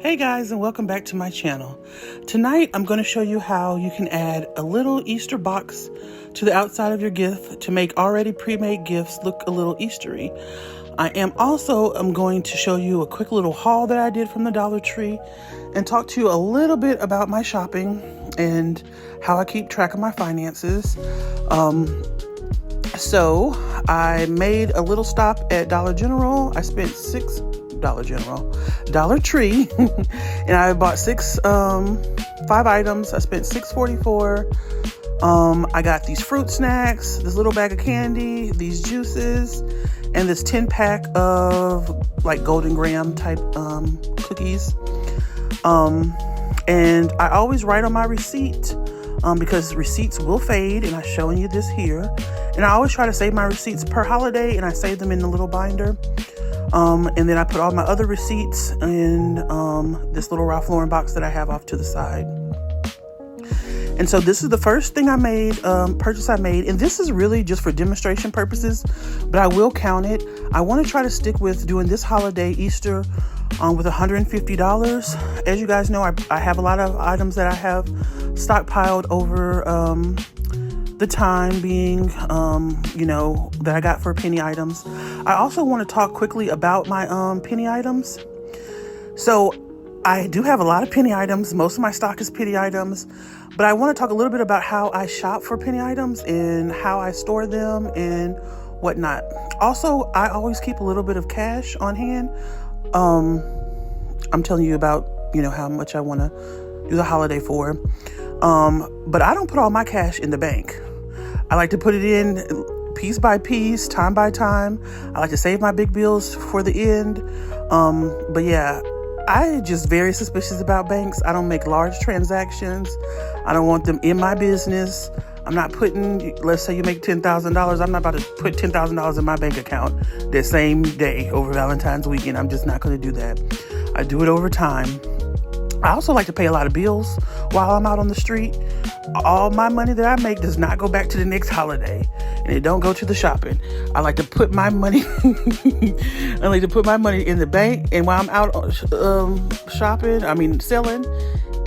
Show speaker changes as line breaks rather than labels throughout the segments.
Hey guys, and welcome back to my channel. Tonight I'm going to show you how you can add a little Easter box to the outside of your gift to make already pre-made gifts look a little Eastery. I'm going to show you a quick little haul that I did from the Dollar Tree and talk to you a little bit about my shopping and how I keep track of my finances. So I made a little stop at Dollar General. I spent Dollar Tree and I bought five items. I spent $6.44. I got these fruit snacks, this little bag of candy, these juices, and this 10-pack of like Golden Graham type cookies. And I always write on my receipt because receipts will fade, and I'm showing you this here. And I always try to save my receipts per holiday, and I save them in the little binder. And then I put all my other receipts in this little Ralph Lauren box that I have off to the side. And so this is the first thing I made, purchase I made. And this is really just for demonstration purposes, but I will count it. I want to try to stick with doing this holiday Easter with $150. As you guys know, I have a lot of items that I have stockpiled over the time being, that I got for penny items. I also want to talk quickly about my penny items. So I do have a lot of penny items. Most of my stock is penny items, but I want to talk a little bit about how I shop for penny items and how I store them and whatnot. Also, I always keep a little bit of cash on hand. I'm telling you about, how much I want to do the holiday for. But I don't put all my cash in the bank. I like to put it in piece by piece, time by time. I like to save my big bills for the end. But yeah, I just very suspicious about banks. I don't make large transactions. I don't want them in my business. I'm not putting, let's say you make $10,000. I'm not about to put $10,000 in my bank account the same day over Valentine's weekend. I'm just not going to do that. I do it over time. I also like to pay a lot of bills while I'm out on the street. All my money that I make does not go back to the next holiday, and it don't go to the shopping. I like to put my money in the bank, and while I'm out selling,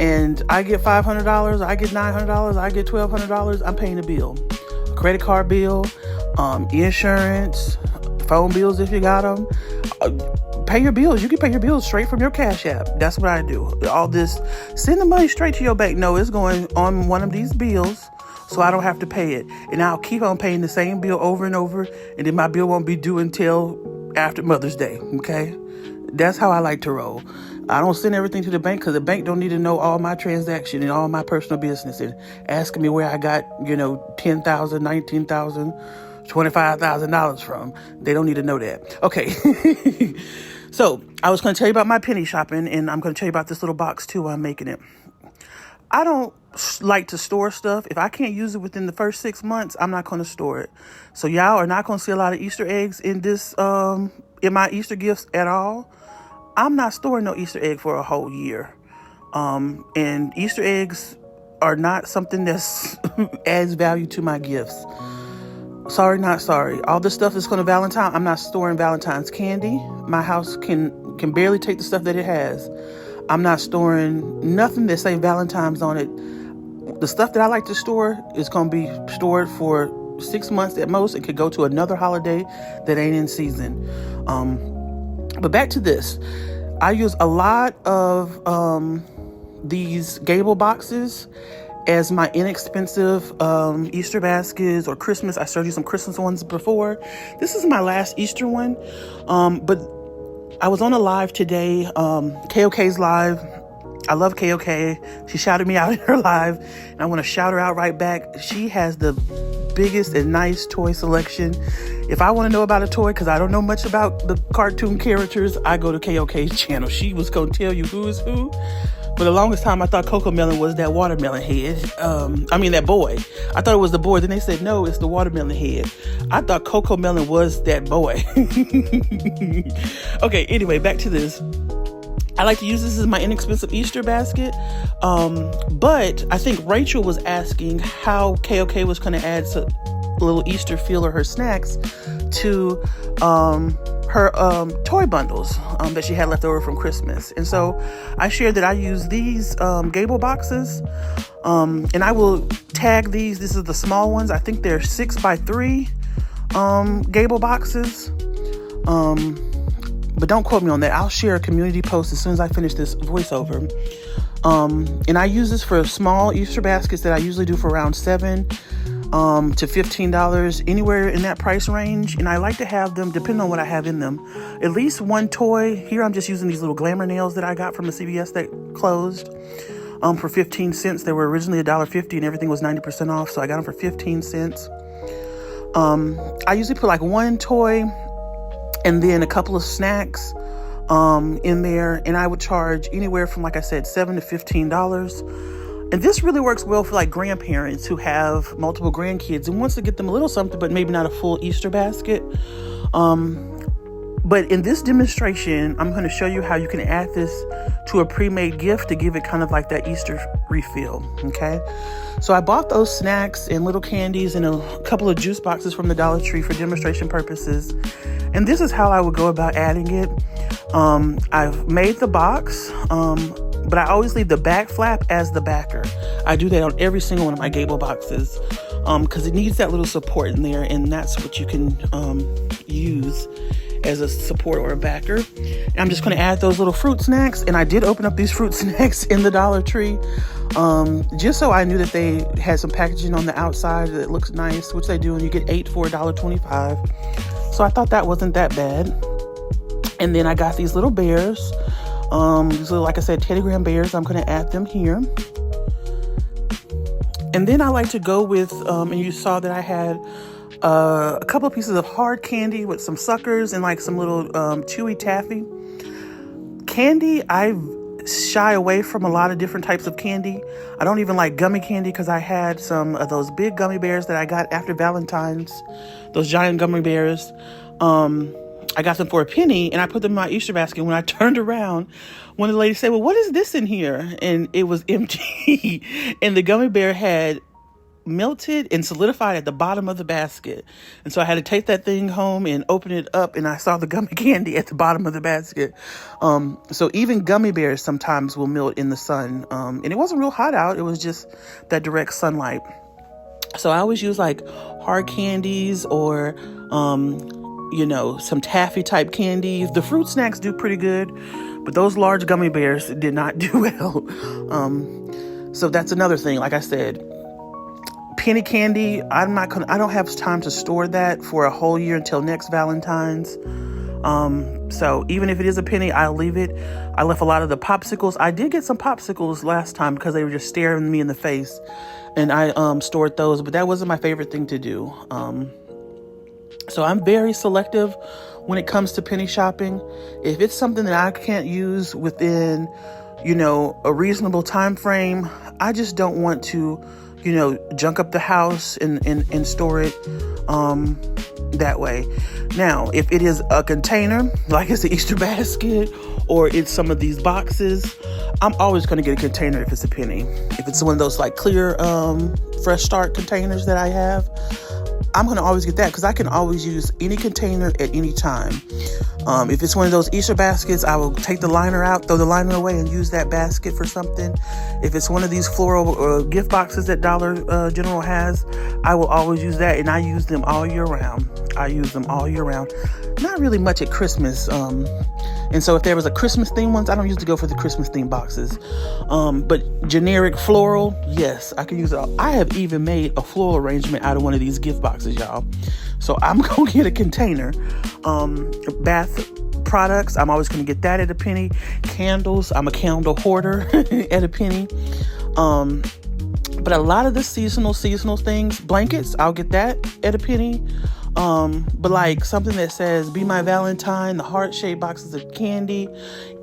and I get $500, I get $900, I get $1,200, I'm paying a bill. A credit card bill, insurance, phone bills if you got them. Pay your bills. You can pay your bills straight from your Cash App. That's what I do. All this, send the money straight to your bank. No, it's going on one of these bills, so I don't have to pay it. And I'll keep on paying the same bill over and over, and then my bill won't be due until after Mother's Day, okay? That's how I like to roll. I don't send everything to the bank because the bank don't need to know all my transaction and all my personal business and asking me where I got, $10,000, $19,000, $25,000 from. They don't need to know that. Okay. So I was going to tell you about my penny shopping, and I'm going to tell you about this little box too while I'm making it. I don't like to store stuff. If I can't use it within the first 6 months, I'm not going to store it. So y'all are not going to see a lot of Easter eggs in this, in my Easter gifts at all. I'm not storing no Easter egg for a whole year. And Easter eggs are not something that's adds value to my gifts. Sorry, not sorry. All the stuff that's going to Valentine, I'm not storing Valentine's candy. My house can barely take the stuff that it has. I'm not storing nothing that say Valentine's on it. The stuff that I like to store is going to be stored for 6 months at most. It could go to another holiday that ain't in season. But back to this. I use a lot of these Gable boxes as my inexpensive Easter baskets or Christmas. I showed you some Christmas ones before. This is my last Easter one. But I was on a live today, KOK's live. I love KOK. She shouted me out in her live, and I want to shout her out right back. She has the biggest and nice toy selection. If I want to know about a toy, because I don't know much about the cartoon characters, I go to KOK's channel. She was going to tell you who is who. For the longest time, I thought Coco Melon was that watermelon head. That boy. I thought it was the boy. Then they said, no, it's the watermelon head. I thought Coco Melon was that boy. Okay, anyway, back to this. I like to use this as my inexpensive Easter basket. But I think Rachel was asking how KOK was going to add a little Easter feel of her snacks to her toy bundles that she had left over from Christmas. And so I shared that I use these gable boxes, and I will tag these. This is the small ones. I think they're 6x3 gable boxes. But don't quote me on that. I'll share a community post as soon as I finish this voiceover. And I use this for small Easter baskets that I usually do for around $7 to $15, anywhere in that price range. And I like to have them, depending on what I have in them, at least one toy. Here I'm just using these little glamour nails that I got from a CVS that closed for 15 cents. They were originally $1.50 and everything was 90% off. So I got them for 15 cents. I usually put like one toy and then a couple of snacks in there, and I would charge anywhere from, like I said, $7 to $15. And this really works well for like grandparents who have multiple grandkids and wants to get them a little something, but maybe not a full Easter basket. But in this demonstration, I'm going to show you how you can add this to a pre-made gift to give it kind of like that Easter refill. Okay. So I bought those snacks and little candies and a couple of juice boxes from the Dollar Tree for demonstration purposes. And this is how I would go about adding it. I've made the box, but I always leave the back flap as the backer. I do that on every single one of my gable boxes because it needs that little support in there, and that's what you can use as a support or a backer. And I'm just going to add those little fruit snacks, and I did open up these fruit snacks in the Dollar Tree just so I knew that they had some packaging on the outside that looks nice, which they do, and you get 8 for $1.25. So I thought that wasn't that bad. And then I got these little bears. These little, like I said, Teddy Graham bears. I'm going to add them here. And then I like to go with, and you saw that I had a couple of pieces of hard candy with some suckers and like some little chewy taffy. Candy, I shy away from a lot of different types of candy. I don't even like gummy candy because I had some of those big gummy bears that I got after Valentine's. Those giant gummy bears. I got them for a penny and I put them in my Easter basket. When I turned around, one of the ladies said, "Well, what is this in here?" And it was empty. And the gummy bear had melted and solidified at the bottom of the basket. And so I had to take that thing home and open it up, and I saw the gummy candy at the bottom of the basket. So even gummy bears sometimes will melt in the sun. And it wasn't real hot out. It was just that direct sunlight. So I always use like hard candies or, some taffy type candies. The fruit snacks do pretty good, but those large gummy bears did not do well. So that's another thing. Like I said, penny candy, I don't have time to store that for a whole year until next Valentine's. So even if it is a penny, I'll leave it. I left a lot of the popsicles. I did get some popsicles last time because they were just staring me in the face, and I stored those, but that wasn't my favorite thing to do. So I'm very selective when it comes to penny shopping. If it's something that I can't use within, a reasonable time frame, I just don't want to, junk up the house and store it that way. Now, if it is a container, like it's the Easter basket, or it's some of these boxes, I'm always going to get a container if it's a penny. If it's one of those like clear fresh start containers that I have, I'm going to always get that because I can always use any container at any time. If it's one of those Easter baskets, I will take the liner out, throw the liner away, and use that basket for something. If it's one of these floral gift boxes that Dollar General has, I will always use that, and I use them all year round. Not really much at Christmas. And so if there was a Christmas theme ones, I don't usually go for the Christmas theme boxes. But generic floral, yes, I can use it. I have even made a floral arrangement out of one of these gift boxes, y'all. So I'm going to get a container. Bath products, I'm always going to get that at a penny. Candles, I'm a candle hoarder at a penny. But a lot of the seasonal things, blankets, I'll get that at a penny. But like something that says, "Be My Valentine," the heart-shaped boxes of candy,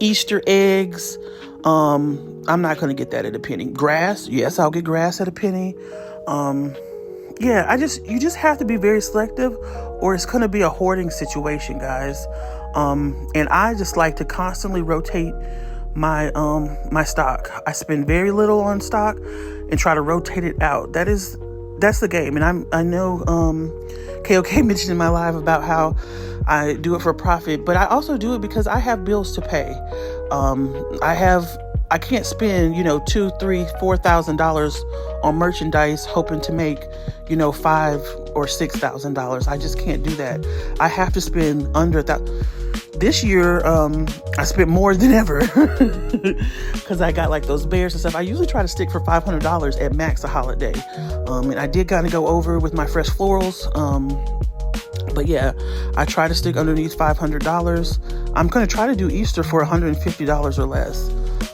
Easter eggs, I'm not going to get that at a penny. Grass, yes, I'll get grass at a penny. You just have to be very selective, or it's going to be a hoarding situation, guys. And I just like to constantly rotate my stock. I spend very little on stock and try to rotate it out. That's the game. And I know KOK mentioned in my live about how I do it for profit, but I also do it because I have bills to pay. I can't spend, $2,000, $3,000, $4,000 on merchandise hoping to make, $5,000 or $6,000. I just can't do that. I have to spend under that. This year, I spent more than ever because I got like those bears and stuff. I usually try to stick for $500 at max a holiday. And I did kind of go over with my fresh florals. But yeah, I try to stick underneath $500. I'm going to try to do Easter for $150 or less.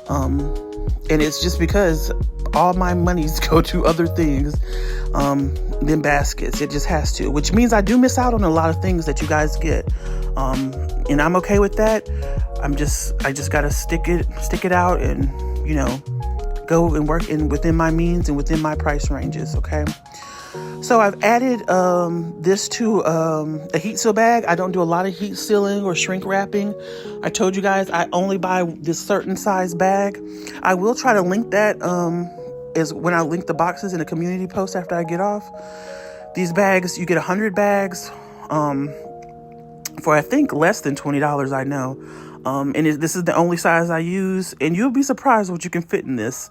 And it's just because all my monies go to other things than baskets. It just has to, which means I do miss out on a lot of things that you guys get. And I'm okay with that. I just got to stick it out and, go and work within my means and within my price ranges. Okay. So I've added this to a heat seal bag. I don't do a lot of heat sealing or shrink wrapping. I told you guys I only buy this certain size bag. I will try to link that is when I link the boxes in a community post after I get off. These bags, you get 100 bags for I think less than $20, I know. This is the only size I use, and you'll be surprised what you can fit in this.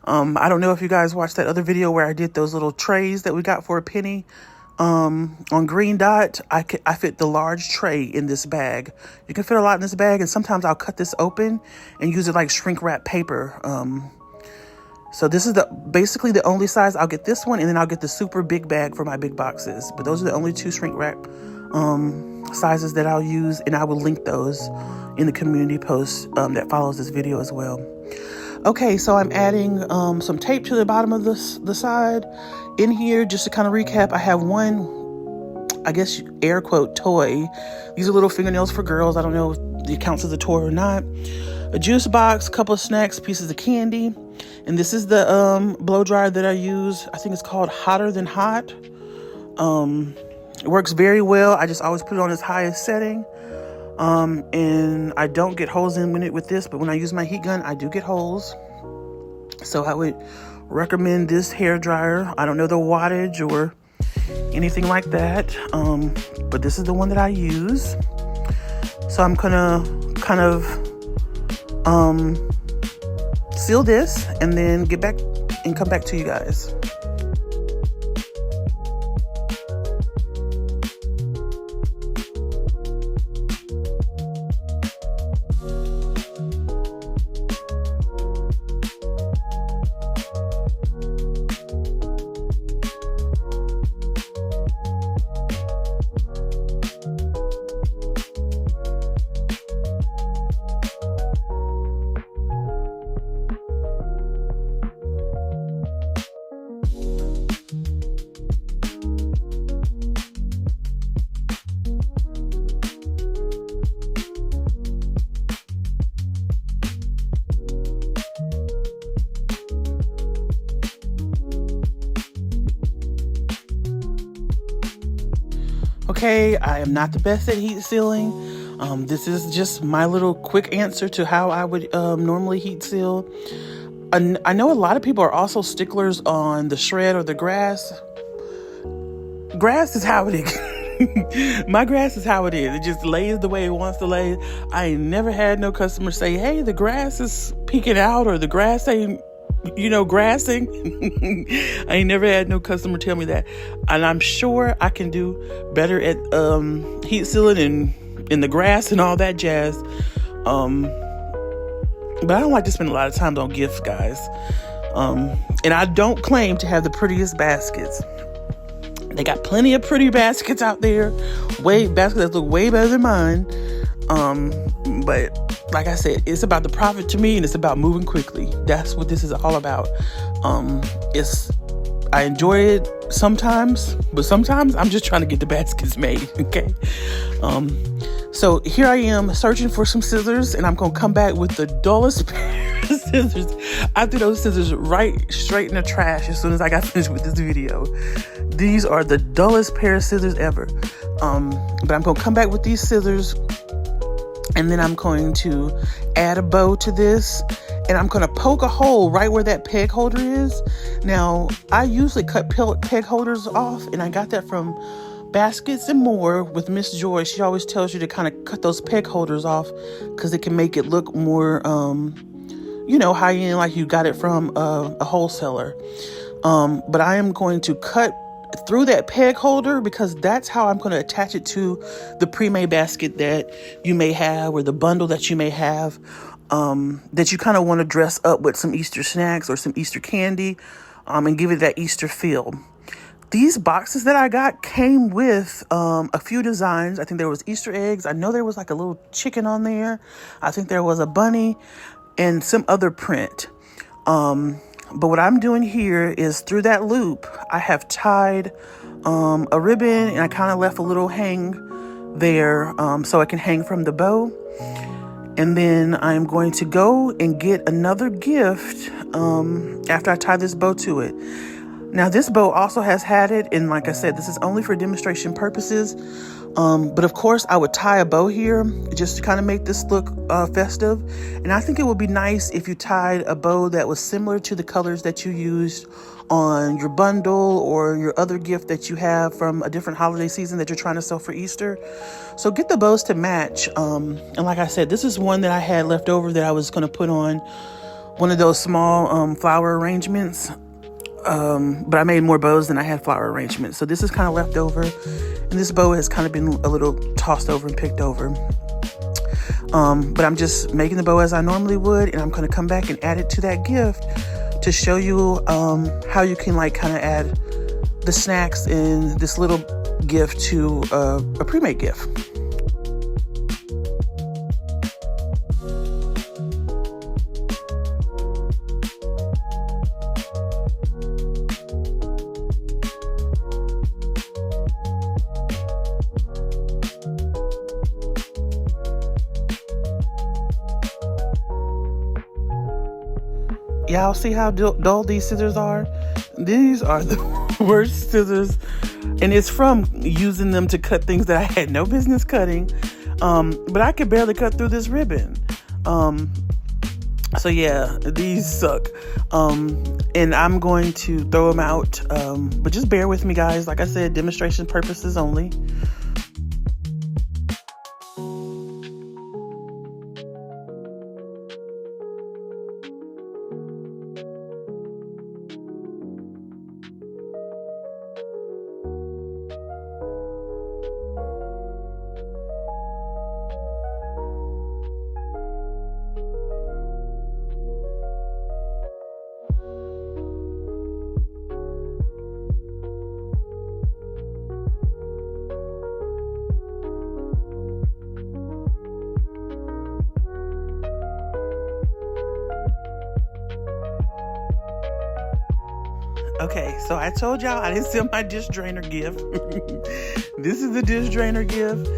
I don't know if you guys watched that other video where I did those little trays that we got for a penny on Green Dot. I fit the large tray in this bag. You can fit a lot in this bag, and sometimes I'll cut this open and use it like shrink wrap paper. So this is basically the only size. I'll get this one, and then I'll get the super big bag for my big boxes. But those are the only two shrink wrap sizes that I'll use, and I will link those in the community post that follows this video as well. Okay, so I'm adding some tape to the bottom of the side. In here, just to kind of recap, I have one, I guess, air quote, toy. These are little fingernails for girls. I don't know if it counts as a toy or not. A juice box, a couple of snacks, pieces of candy. And this is the blow dryer that I use. I think it's called Hotter Than Hot. It works very well. I just always put it on its highest setting. And I don't get holes in it with this, but when I use my heat gun, I do get holes. So I would recommend this hair dryer. I don't know the wattage or anything like that. But this is the one that I use. So I'm gonna kind of seal this and then get back and come back to you guys. Okay, I am not the best at heat sealing. This is just my little quick answer to how I would normally heat seal. I know a lot of people are also sticklers on the shred or the grass. Grass is how it is. My grass is how it is. It just lays the way it wants to lay. I ain't never had no customer say, hey, the grass is peeking out or the grass ain't, grassing. I ain't never had no customer tell me that. And I'm sure I can do better at heat sealing and in the grass and all that jazz. But I don't like to spend a lot of time on gifts, guys. And I don't claim to have the prettiest baskets. They got plenty of pretty baskets out there. Baskets that look way better than mine. But like I said, it's about the profit to me, and it's about moving quickly. That's what this is all about. I enjoy it sometimes, but sometimes I'm just trying to get the baskets made. Okay. So here I am searching for some scissors, and I'm going to come back with the dullest pair of scissors. I threw those scissors right straight in the trash as soon as I got finished with this video. These are the dullest pair of scissors ever. But I'm going to come back with these scissors, and then I'm going to add a bow to this, and I'm going to poke a hole right where that peg holder is. Now, I usually cut peg holders off, and I got that from baskets and more with Miss Joy. She always tells you to kind of cut those peg holders off because it can make it look more, high end, like you got it from a wholesaler. But I am going to cut through that peg holder because that's how I'm going to attach it to the Premade basket that you may have, or the bundle that you may have, that you kind of want to dress up with some Easter snacks or some Easter candy, and give it that Easter feel. These boxes that I got came with a few designs. I think there was Easter eggs. I know there was like a little chicken on there. I think there was a bunny and some other print. But what I'm doing here is, through that loop, I have tied a ribbon, and I kind of left a little hang there so it can hang from the bow. And then I'm going to go and get another gift after I tie this bow to it. Now, this bow also has had it, and like I said, this is only for demonstration purposes. But of course, I would tie a bow here just to kind of make this look festive. And I think it would be nice if you tied a bow that was similar to the colors that you used on your bundle or your other gift that you have from a different holiday season that you're trying to sell for Easter. So get the bows to match. And like I said, this is one that I had left over that I was going to put on one of those small flower arrangements. But I made more bows than I had flower arrangements. So this is kind of left over. And this bow has kind of been a little tossed over and picked over. But I'm just making the bow as I normally would. And I'm going to come back and add it to that gift to show you how you can kind of add the snacks in this little gift to a pre-made gift. Y'all see how dull these scissors are? These are the worst scissors, and it's from using them to cut things that I had no business cutting. But I could barely cut through this ribbon. So yeah, these suck. And I'm going to throw them out. But just bear with me, guys. Like I said, demonstration purposes only. Okay, so I told y'all I didn't sell my dish drainer gift. This is the dish drainer gift.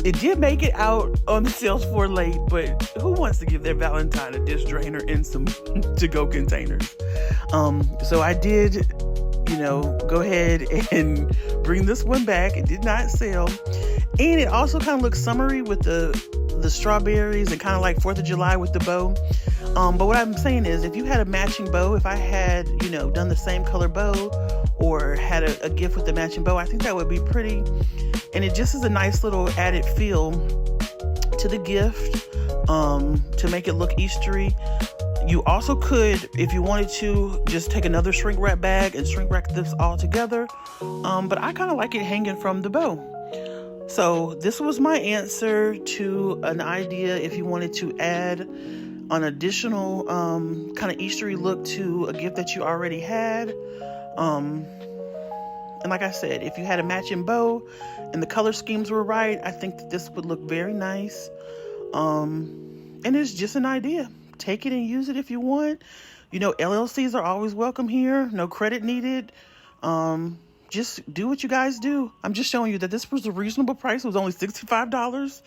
It did make it out on the sales floor late, but who wants to give their Valentine a dish drainer and some to-go containers? So I did, go ahead and bring this one back. It did not sell. And it also kind of looks summery with the strawberries and kind of like 4th of July with the bow. But what I'm saying is, if you had a matching bow, if I had, done the same color bow or had a gift with the matching bow, I think that would be pretty. And it just is a nice little added feel to the gift to make it look Eastery. You also could, if you wanted to, just take another shrink wrap bag and shrink wrap this all together. But I kind of like it hanging from the bow. So this was my answer to an idea if you wanted to add an additional kind of Eastery look to a gift that you already had. And like I said, if you had a matching bow and the color schemes were right, I think that this would look very nice. And it's just an idea. Take it and use it if you want. LLCs are always welcome here. No credit needed. Just do what you guys do. I'm just showing you that this was a reasonable price. It was only $65.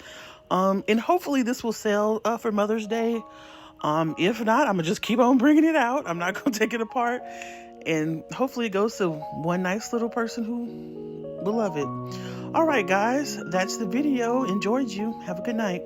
And hopefully this will sell for Mother's Day. If not, I'm gonna just keep on bringing it out. I'm not gonna take it apart. And hopefully it goes to one nice little person who will love it. All right, guys, that's the video. Enjoyed you. Have a good night.